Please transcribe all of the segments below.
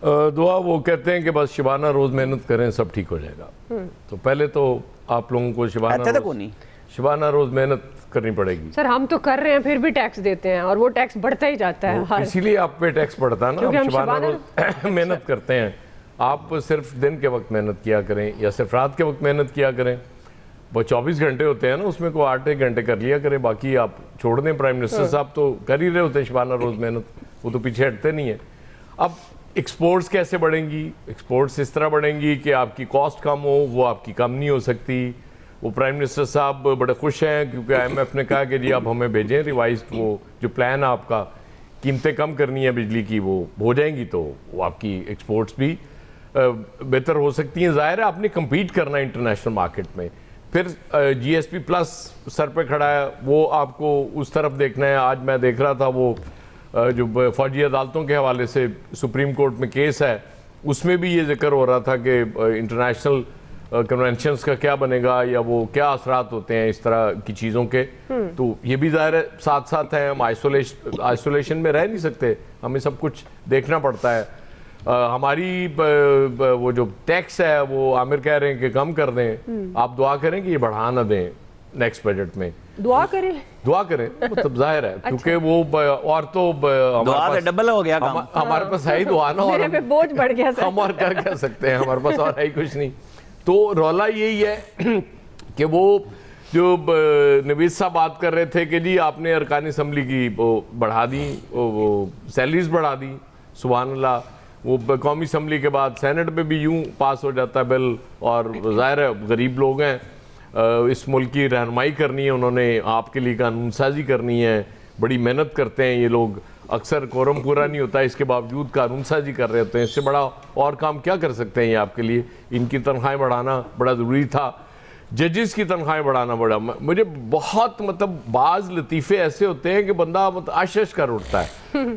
दुआ वो कहते हैं कि बस शबाना रोज़ मेहनत करें सब ठीक हो जाएगा। तो पहले तो आप लोगों को शबाना रोज़ मेहनत करनी पड़ेगी। सर हम तो कर रहे हैं फिर भी टैक्स देते हैं और वो टैक्स बढ़ता ही जाता है। इसीलिए आप पे टैक्स बढ़ता है ना। हम शबाना रोज़ मेहनत करते हैं। आप सिर्फ दिन के वक्त मेहनत किया करें या सिर्फ रात के वक्त मेहनत किया करें। वो 24 घंटे होते हैं ना, उसमें को 8 घंटे कर लिया करें, बाकी आप छोड़ दें। प्राइम मिनिस्टर साहब तो कर ही रहे होते हैं शबाना रोज़ मेहनत, वो तो पीछे हटते नहीं है। अब एक्सपोर्ट्स कैसे बढ़ेंगी? एक्सपोर्ट्स इस तरह बढ़ेंगी कि आपकी कॉस्ट कम हो, वो आपकी कम नहीं हो सकती। वो प्राइम मिनिस्टर साहब बड़े खुश हैं क्योंकि IMF ने कहा कि जी आप हमें भेजें रिवाइज वो जो प्लान है आपका, कीमतें कम करनी है बिजली की, वो हो जाएंगी तो वो आपकी एक्सपोर्ट्स भी बेहतर हो सकती हैं। ज़ाहिर है आपने कम्पीट करना है इंटरनेशनल मार्केट में। फिर GSP प्लस सर पे खड़ा है, वो आपको उस तरफ देखना है। आज मैं देख रहा था वो जो फौजी अदालतों के हवाले से सुप्रीम कोर्ट में केस है, उसमें भी ये जिक्र हो रहा था कि इंटरनेशनल कन्वेंशंस का क्या बनेगा या वो क्या असरात होते हैं इस तरह की चीज़ों के। तो ये भी ज़ाहिर है साथ साथ है। हम आइसोलेशन में रह नहीं सकते, हमें सब कुछ देखना पड़ता है। हमारी वो जो टैक्स है वो आमिर कह रहे हैं कि कम कर दें, आप दुआ करें कि ये बढ़ा ना दें नेक्स्ट बजट में। दुआ करें मतलब जाहिर है क्योंकि वो और तो दुआ डबल हो गया काम। हमारे पास है ही दुआ ना, और मेरे पे बोझ बढ़ गया सर। हम और कर कह सकते हैं, हमारे पास और है ही कुछ नहीं। तो रौला यही है कि वो जो नवीद साहब बात कर रहे थे कि जी आपने अरकान असम्बली की वो बढ़ा दी, वो सैलरीज बढ़ा दी, सुभान अल्लाह। वो कौमी असम्बली के बाद सेनेट में भी यूं पास हो जाता है बिल, और ज़ाहिर है गरीब लोग हैं, इस मुल्क की रहनुमाई करनी है उन्होंने, आपके लिए कानून साजी करनी है, बड़ी मेहनत करते हैं ये लोग। अक्सर कोरम पूरा नहीं होता, इसके बावजूद कानून साजी कर रहे होते हैं। इससे बड़ा और काम क्या कर सकते हैं ये आपके लिए? इनकी तनख्वाहें बढ़ाना बड़ा ज़रूरी था, जजेस की तनख्वाहें बढ़ाना बड़ा। मुझे बहुत मतलब बाज़ लतीफ़े ऐसे होते हैं कि बंदा मतलब आश्चर्य कर उठता है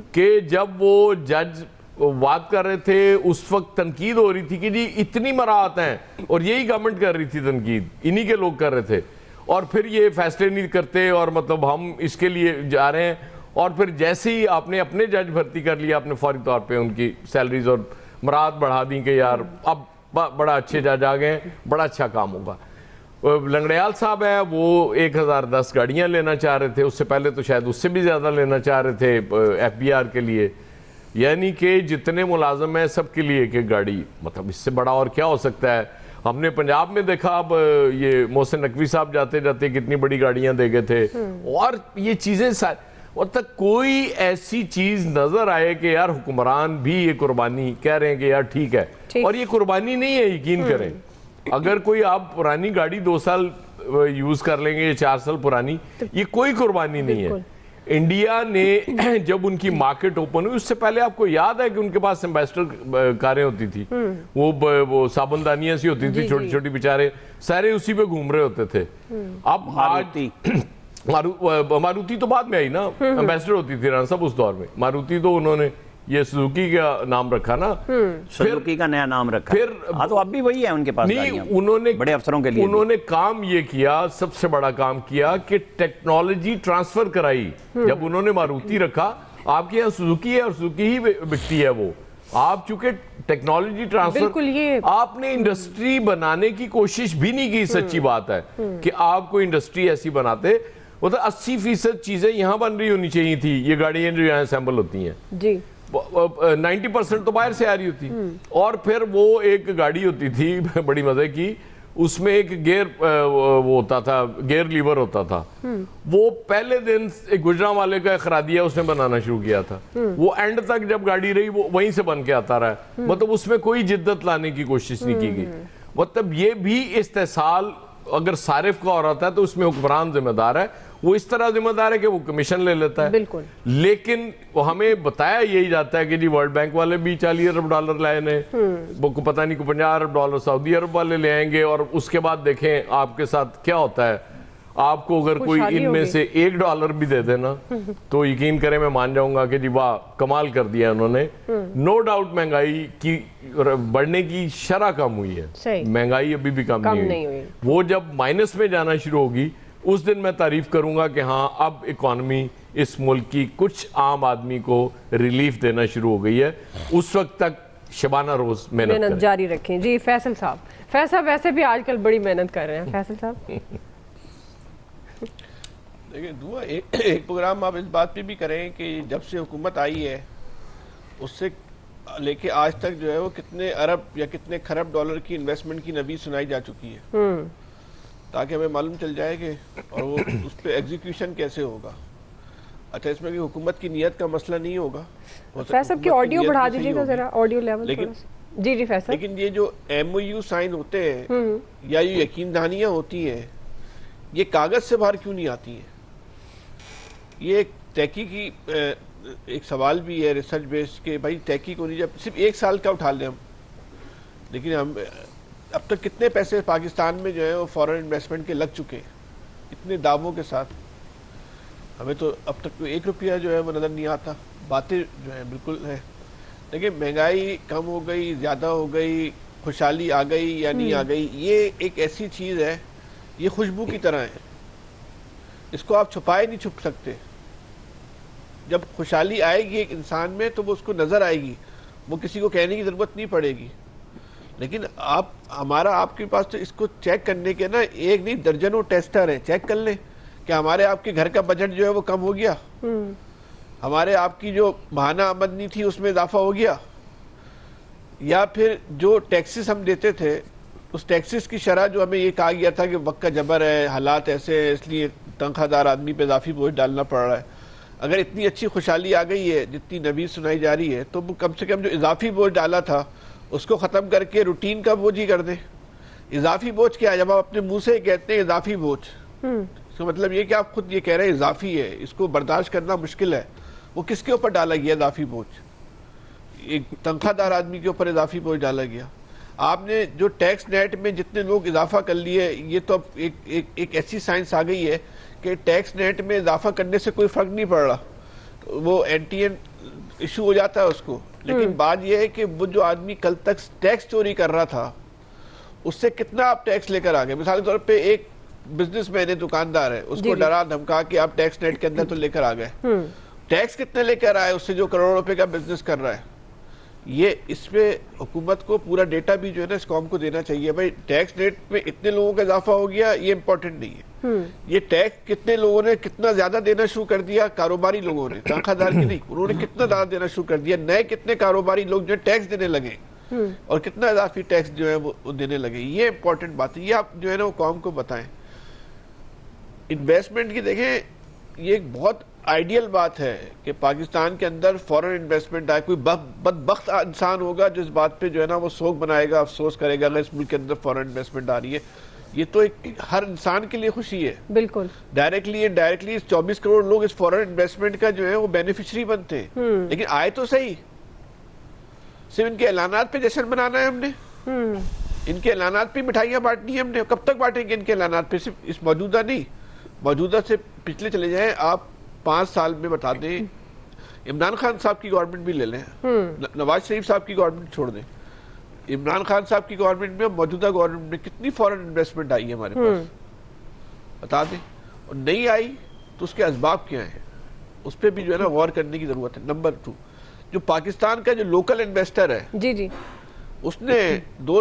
कि जब वो जज बात कर रहे थे उस वक्त तनकीद हो रही थी कि जी इतनी मराहत हैं, और यही गवर्नमेंट कर रही थी तनकीद, इन्हीं के लोग कर रहे थे, और फिर ये फैसले नहीं करते और मतलब हम इसके लिए जा रहे हैं। और फिर जैसे ही आपने अपने जज भर्ती कर लिया, आपने फौरी तौर पे उनकी सैलरीज और मराहत बढ़ा दी कि यार अब बड़ा अच्छे जज आ गए, बड़ा अच्छा काम होगा। लंगड़ियाल साहब हैं, वो 1010 गाड़ियाँ लेना चाह रहे थे, उससे पहले तो शायद उससे भी ज़्यादा लेना चाह रहे थे FBR के लिए। यानी कि जितने मुलाजम हैं सबके लिए एक गाड़ी, मतलब इससे बड़ा और क्या हो सकता है? हमने पंजाब में देखा, अब ये मोहसिन नकवी साहब जाते जाते कितनी बड़ी गाड़ियां दे गए थे। और ये चीज़ें और तक कोई ऐसी चीज़ नज़र आए कि यार हुक्मरान भी ये कुर्बानी कह रहे हैं कि यार ठीक है, और ये कुर्बानी नहीं है, यकीन करें। अगर कोई आप पुरानी गाड़ी 2 साल यूज़ कर लेंगे या 4 साल पुरानी, ये कोई कुर्बानी नहीं है। इंडिया ने जब उनकी मार्केट ओपन हुई, उससे पहले आपको याद है कि उनके पास एम्बेसडर कारें होती थी, वो साबुनदानियां सी होती थी छोटी छोटी, बेचारे सारे उसी पे घूम रहे होते थे। अब आज मारुति तो बाद में आई ना, एम्बेसडर होती थी राना साहब उस दौर में। मारुति तो उन्होंने ये सुजुकी का नाम रखा ना, सुजुकी का नया नाम रखा। फिर हाँ तो अब भी वही है उनके पास नहीं, उन्होंने बड़े अफसरों के लिए उन्होंने काम ये किया, सबसे बड़ा काम किया कि टेक्नोलॉजी ट्रांसफर कराई। जब उन्होंने मारुति रखा, आपके यहाँ सुजुकी है और सुजुकी ही बिकती है वो। आप चूंकि टेक्नोलॉजी ट्रांसफर, आपने इंडस्ट्री बनाने की कोशिश भी नहीं की। सच्ची बात है कि आप कोई इंडस्ट्री ऐसी बनाते, वो तो 80% चीजें यहाँ बन रही होनी चाहिए थी। ये गाड़ियां जो यहाँ असेंबल होती हैं जी, 90% तो बाहर से आ रही होती। और फिर वो एक गाड़ी होती थी बड़ी मजे की, उसमें एक गियर वो होता था, गियर लीवर होता था। वो पहले दिन एक गुजरांवाले का खरादिया उसने बनाना शुरू किया था, वो एंड तक जब गाड़ी रही वो वहीं से बन के आता रहा। मतलब उसमें कोई जिद्दत लाने की कोशिश नहीं की गई। मतलब ये भी इस्तेसाल अगर सारिफ का हो रहा है तो उसमें हुक्मरान जिम्मेदार है। वो इस तरह जिम्मेदार है कि वो कमीशन ले लेता है, बिल्कुल। लेकिन वो हमें बताया यही जाता है कि जी वर्ल्ड बैंक वाले भी $40 अरब लाए ने, वो को पता नहीं को $50 अरब सऊदी अरब वाले ले आएंगे। और उसके बाद देखें आपके साथ क्या होता है। आपको अगर कोई इनमें से $1 भी दे देना तो यकीन करें मैं मान जाऊंगा कि जी वाह कमाल कर दिया उन्होंने। नो डाउट महंगाई की बढ़ने की शरह कम हुई है, महंगाई अभी भी कम नहीं हुई। वो जब माइनस में जाना शुरू होगी उस दिन मैं तारीफ करूंगा कि हाँ अब इकॉनमी इस मुल्क की कुछ आम आदमी को रिलीफ देना शुरू हो गई है। उस वक्त तक शबाना रोज मेहनत मेहनत करें। जारी रखें। जी फैसल साहब, फैसल वैसे भी आजकल बड़ी मेहनत कर रहे हैं। फैसल साहब देखिए दुआ एक प्रोग्राम आप इस बात पे भी करें कि जब से हुकूमत आई है उससे लेके आज तक जो है वो कितने अरब या कितने खरब डॉलर की इन्वेस्टमेंट की नबी सुनाई जा चुकी है, ताकि हमें मालूम चल जाए कि और वो उस पर एग्जीक्यूशन कैसे होगा। अच्छा, इसमें कि हुकूमत की नीयत का मसला नहीं होगा। फैसल की ऑडियो बढ़ा दीजिएगा जरा, ऑडियो लेवल लेकिन थोड़ा सा। जी जी फैसल। लेकिन ये जो MOU साइन होते हैं या ये यकीन दहानियाँ होती हैं, ये कागज से बाहर क्यों नहीं आती हैं? ये एक तहकीकी एक सवाल भी है रिसर्च बेस्ड के भाई तहकीक होनी, जब सिर्फ 1 साल का उठा लें हम, लेकिन हम अब तक कितने पैसे पाकिस्तान में जो है वो फॉरेन इन्वेस्टमेंट के लग चुके हैं इतने दावों के साथ, हमें तो अब तक तो 1 रुपया जो है वो नज़र नहीं आता। बातें जो है बिल्कुल है, लेकिन महंगाई कम हो गई, ज़्यादा हो गई, खुशहाली आ गई या नहीं आ गई, ये एक ऐसी चीज़ है, ये खुशबू की तरह है, इसको आप छुपाए नहीं छुप सकते। जब खुशहाली आएगी एक इंसान में तो वो उसको नज़र आएगी, वो किसी को कहने की ज़रूरत नहीं पड़ेगी। लेकिन आप हमारा आपके पास तो इसको चेक करने के ना एक नहीं दर्जनों टेस्टर हैं, चेक कर लें कि हमारे आपके घर का बजट जो है वो कम हो गया, हमारे आपकी जो महाना आमदनी थी उसमें इजाफा हो गया, या फिर जो टैक्सेस हम देते थे उस टैक्सेस की शरह जो हमें ये कहा गया था कि वक्त का जबर है, हालात ऐसे हैं, इसलिए तनख्वाहदार आदमी पे इजाफी बोझ डालना पड़ रहा है। अगर इतनी अच्छी खुशहाली आ गई है जितनी नबी सुनाई जा रही है, तो वो कम से कम जो इजाफी बोझ डाला था उसको ख़त्म करके रूटीन का बोझ ही कर दें। इजाफी बोझ क्या है? जब आप अपने मुंह से कहते हैं इजाफी बोझ, तो मतलब ये कि आप खुद ये कह रहे हैं इजाफी है, इसको बर्दाश्त करना मुश्किल है। वो किसके ऊपर डाला गया इजाफी बोझ? एक तनख्वाहदार आदमी के ऊपर इजाफी बोझ डाला गया। आपने जो टैक्स नेट में जितने लोग इजाफा कर लिए, ये तो अब एक ऐसी साइंस आ गई है कि टैक्स नेट में इजाफा करने से कोई फर्क नहीं पड़ रहा, तो वो एंटीएन इशू हो जाता है उसको। लेकिन बात यह है कि वो जो आदमी कल तक टैक्स चोरी कर रहा था उससे कितना आप टैक्स लेकर आ गए। मिसाल के तौर पे एक बिजनेसमैन है, दुकानदार है, उसको डरा धमका के आप टैक्स नेट के अंदर तो लेकर आ गए, टैक्स कितने लेकर आए उससे जो करोड़ों रुपए का बिजनेस कर रहा है। ये इस पे हुकूमत को पूरा डेटा भी जो है ना इस कौम को देना चाहिए। भाई टैक्स रेट में इतने लोगों का इजाफा हो गया, ये इंपॉर्टेंट नहीं है। ये टैक्स कितने लोगों ने कितना ज्यादा देना शुरू कर दिया, कारोबारी लोगों ने, तनख्वाहदार की नहीं, उन्होंने कितना ज्यादा देना शुरू कर दिया। नए कितने कारोबारी लोग जो टैक्स देने लगे और कितना इजाफी टैक्स जो है वो देने लगे, ये इंपॉर्टेंट बात है। ये आप जो है ना वो कौम को बताएं। इन्वेस्टमेंट की देखें, ये एक बहुत आइडियल बात है कि पाकिस्तान के अंदर फॉरेन इन्वेस्टमेंट आए। कोई बदबख्त इंसान होगा जो इस बात पे जो है ना वो शोक बनाएगा, अफसोस करेगा अगर इस मुल्क के अंदर फॉरेन इन्वेस्टमेंट आ रही है। ये तो एक हर इंसान के लिए खुशी है, बिल्कुल डायरेक्टली एंड डायरेक्टली। 24 करोड़ लोग इस फॉरेन इन्वेस्टमेंट का जो है वो बेनिफिशियरी बनते हैं। लेकिन आए तो सही, सिर्फ इनके ऐलानात पे जश्न मनाना है हमने, इनके ऐलानात पे मिठाइयाँ बांटनी है हमने। कब तक बांटेंगे इनके ऐलानात पे? सिर्फ इस मौजूदा नहीं, मौजूदा से पिछले चले जाएं आप, 5 साल में बता दें। इमरान खान साहब की गवर्नमेंट भी ले लें, नवाज शरीफ साहब की गवर्नमेंट छोड़ दें, इमरान खान साहब की गवर्नमेंट में, मौजूदा गवर्नमेंट में कितनी फॉरेन इन्वेस्टमेंट आई है हमारे पास, बता दें। और नहीं आई तो उसके असबाब क्या हैं, उस पर भी जो है ना गौर करने की जरूरत है। नंबर 2, जो पाकिस्तान का जो लोकल इन्वेस्टर है, जी जी, उसने 2